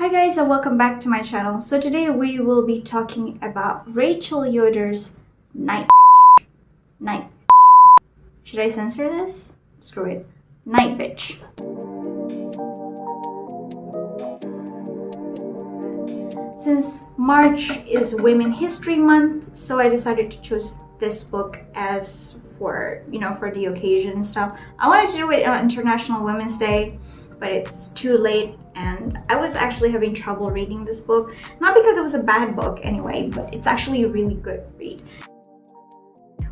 Hi guys and welcome back to my channel. So today we will be talking about Rachel Yoder's Nightbitch. Should I censor this? Screw it. Nightbitch. Since March is Women History Month, so I decided to choose this book as for the occasion and stuff. I wanted to do it on International Women's Day, but it's too late and I was actually having trouble reading this book. Not because it was a bad book anyway, but it's actually a really good read.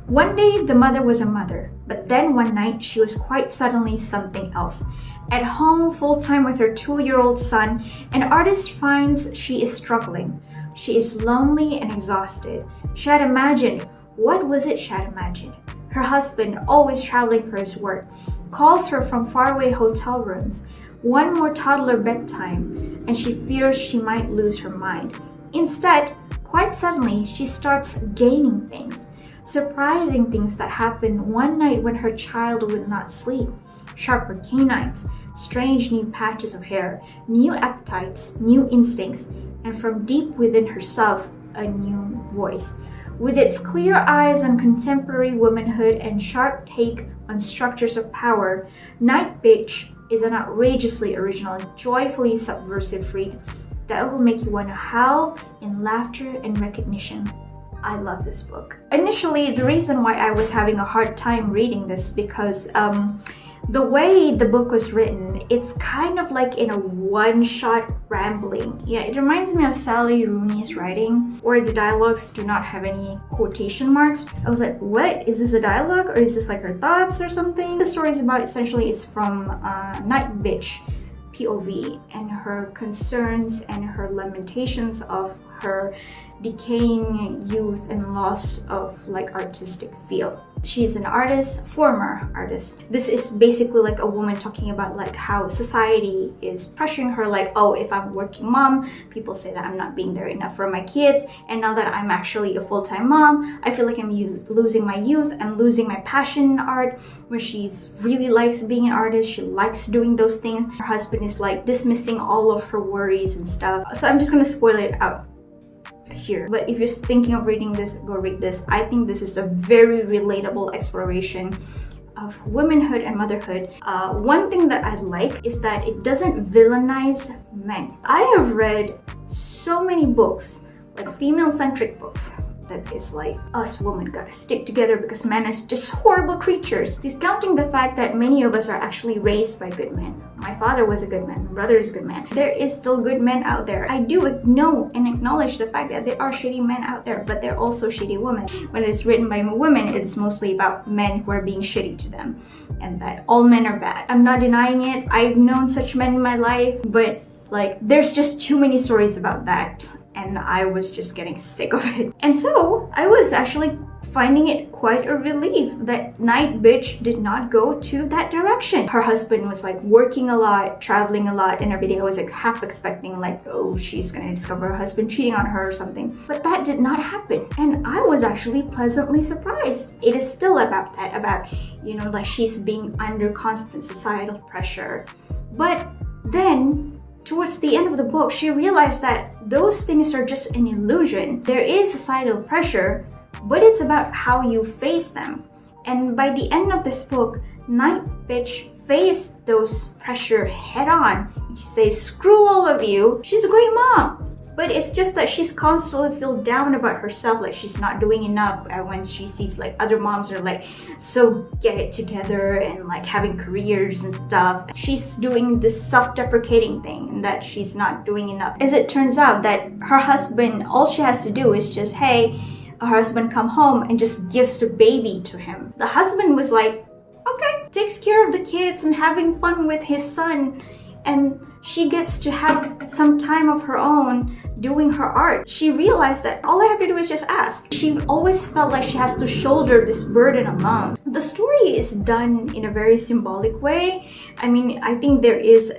One day the mother was a mother, but then one night she was quite suddenly something else. At home full-time with her 2-year-old son, an artist finds she is struggling. She is lonely and exhausted. She had imagined, what was it she had imagined? Her husband, always traveling for his work, calls her from faraway hotel rooms. One more toddler bedtime, and she fears she might lose her mind. Instead, quite suddenly, she starts gaining things, surprising things that happen one night when her child would not sleep. Sharper canines, strange new patches of hair, new appetites, new instincts, and from deep within herself, a new voice. With its clear eyes on contemporary womanhood and sharp take on structures of power, Nightbitch is an outrageously original, joyfully subversive read that will make you want to howl in laughter and recognition. I love this book. Initially, the reason why I was having a hard time reading this because the way the book was written, it's kind of like in a one-shot rambling. Yeah, it reminds me of Sally Rooney's writing, where the dialogues do not have any quotation marks. I was like, what? Is this a dialogue or is this like her thoughts or something? The story is about essentially is from Nightbitch POV and her concerns and her lamentations of her decaying youth and loss of like artistic field. She's an artist, former artist. This is basically like a woman talking about like how society is pressuring her, like, oh, if I'm a working mom, people say that I'm not being there enough for my kids, and now that I'm actually a full-time mom, I feel like I'm losing my youth, I'm losing my passion in art, where she really likes being an artist, she likes doing those things. Her husband is like dismissing all of her worries and stuff. So I'm just gonna spoil it out here, but if you're thinking of reading this, go read this. I think this is a very relatable exploration of womanhood and motherhood. One thing that I like is that it doesn't villainize men. I have read so many books, like female-centric books, that is like, us women gotta stick together because men are just horrible creatures, discounting the fact that many of us are actually raised by good men. My father was a good man, my brother is a good man. There is still good men out there. I do know and acknowledge the fact that there are shitty men out there, but there are also shitty women. When it's written by women, it's mostly about men who are being shitty to them, and that all men are bad. I'm not denying it. I've known such men in my life, but like, there's just too many stories about that, and I was just getting sick of it. And so I was actually finding it quite a relief that Nightbitch did not go to that direction. Her husband was like working a lot, traveling a lot and everything. I was like half expecting like, oh, she's gonna discover her husband cheating on her or something. But that did not happen. And I was actually pleasantly surprised. It is still about that, about, like she's being under constant societal pressure. But then towards the end of the book, she realized that those things are just an illusion. There is societal pressure, but it's about how you face them. And by the end of this book, Nightbitch faced those pressure head on. She says, screw all of you. She's a great mom. But it's just that she's constantly feel down about herself, like she's not doing enough. And when she sees like other moms are like so get it together and like having careers and stuff, she's doing this self-deprecating thing and that she's not doing enough. As it turns out that her husband, all she has to do is just, hey, her husband come home and just gives the baby to him. The husband was like, okay, takes care of the kids and having fun with his son, and she gets to have some time of her own doing her art. She realized that all I have to do is just ask. She always felt like she has to shoulder this burden alone. The story is done in a very symbolic way. I mean, I think there is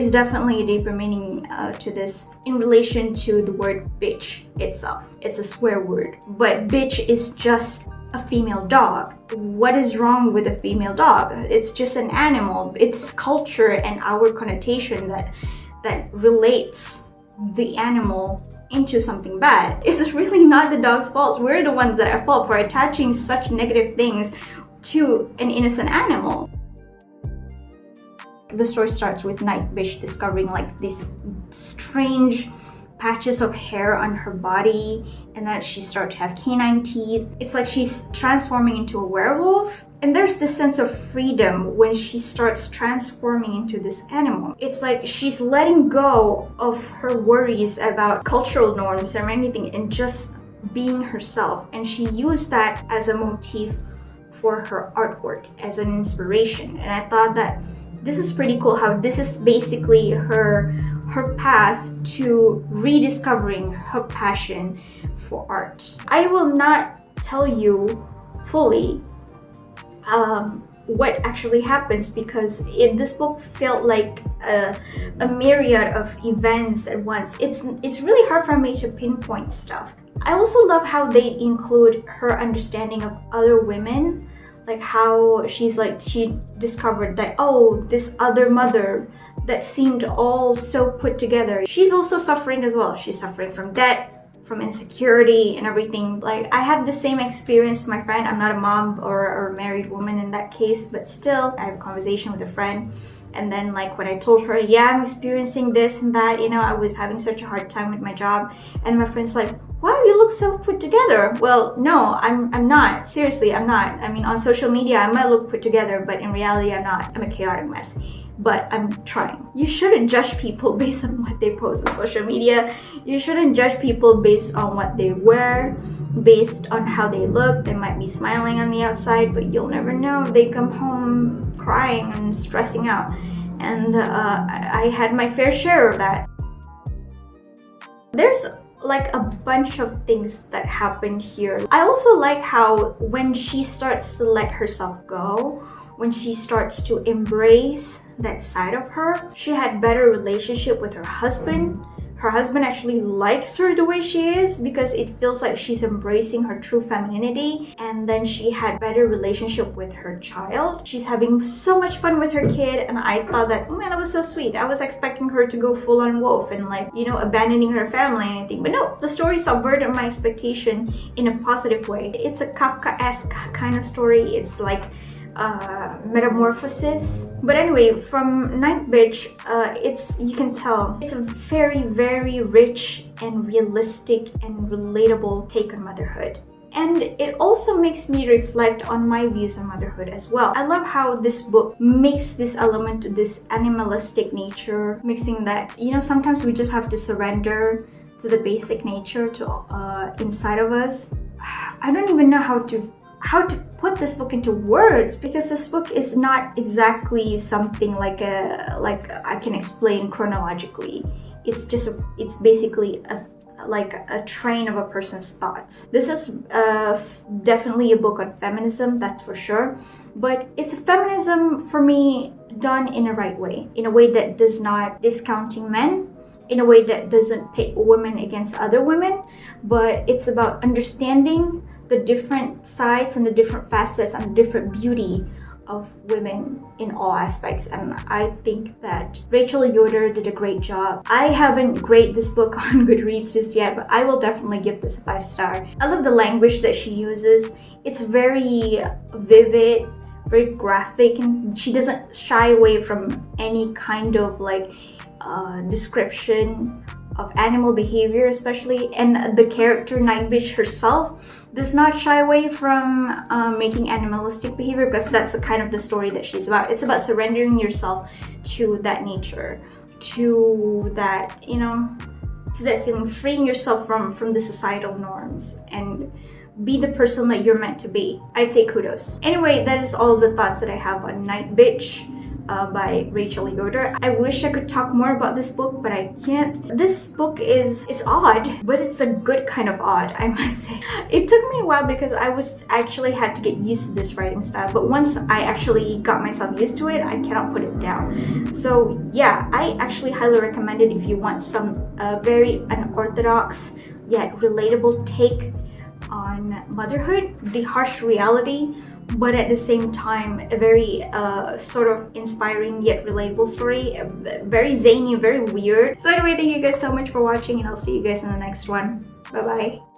definitely a deeper meaning to this in relation to the word bitch itself. It's a swear word, but bitch is just a female dog. What is wrong with a female dog? It's just an animal. It's culture and our connotation that that relates the animal into something bad. It's really not the dog's fault. We're the ones that are at fault for attaching such negative things to an innocent animal. The story starts with Nightbitch discovering like these strange patches of hair on her body, and then she starts to have canine teeth. It's like she's transforming into a werewolf, and there's this sense of freedom when she starts transforming into this animal. It's like she's letting go of her worries about cultural norms or anything and just being herself, and she used that as a motif for her artwork, as an inspiration. And I thought that this is pretty cool, how this is basically her path to rediscovering her passion for art. I will not tell you fully what actually happens, because this book felt like a myriad of events at once. It's really hard for me to pinpoint stuff. I also love how they include her understanding of other women, like how she discovered that, oh, this other mother that seemed all so put together, she's also suffering as well. She's suffering from debt, from insecurity and everything. Like, I have the same experience with my friend. I'm not a mom or a married woman in that case, but still I have a conversation with a friend, and then like when I told her, yeah, I'm experiencing this and that, I was having such a hard time with my job, and my friend's like, wow, you look so put together. Well, no, I'm not. Seriously, I'm not. I mean, on social media, I might look put together, but in reality, I'm not. I'm a chaotic mess. But I'm trying. You shouldn't judge people based on what they post on social media. You shouldn't judge people based on what they wear, based on how they look. They might be smiling on the outside, but you'll never know if they come home crying and stressing out. And I had my fair share of that. There's like a bunch of things that happened here. I also like how when she starts to let herself go, when she starts to embrace that side of her, she had better relationship with her husband. Her husband actually likes her the way she is because it feels like she's embracing her true femininity. And then she had better relationship with her child. She's having so much fun with her kid, and I thought that, oh man, that was so sweet. I was expecting her to go full on wolf and abandoning her family and anything. But no, the story subverted my expectation in a positive way. It's a Kafka-esque kind of story. It's like metamorphosis. But anyway, from Nightbitch, you can tell it's a very, very rich and realistic and relatable take on motherhood. And it also makes me reflect on my views on motherhood as well. I love how this book makes this element, this animalistic nature, mixing that, sometimes we just have to surrender to the basic nature inside of us. I don't even know how to put this book into words, because this book is not exactly something like I can explain chronologically. It's basically a train of a person's thoughts. This is definitely a book on feminism, that's for sure, but it's a feminism for me done in a right way, in a way that does not discounting men, in a way that doesn't pit women against other women, but it's about understanding the different sides and the different facets and the different beauty of women in all aspects. And I think that Rachel Yoder did a great job. I haven't graded this book on Goodreads just yet, but I will definitely give this a 5-star. I love the language that she uses. It's very vivid, very graphic, and she doesn't shy away from any kind of description of animal behavior, especially. And the character Nightbitch herself does not shy away from making animalistic behavior, because that's the kind of the story that she's about. It's about surrendering yourself to that nature, to that, to that feeling, freeing yourself from the societal norms and be the person that you're meant to be. I'd say kudos. Anyway, that is all the thoughts that I have on Nightbitch by Rachel Yoder. I wish I could talk more about this book, but I can't. This book is odd, but it's a good kind of odd, I must say. It took me a while because I actually had to get used to this writing style, but once I actually got myself used to it, I cannot put it down. So yeah, I actually highly recommend it if you want some very unorthodox yet relatable take on motherhood, the harsh reality but at the same time a very sort of inspiring yet relatable story. Very zany, very weird. So anyway, thank you guys so much for watching, and I'll see you guys in the next one. Bye bye.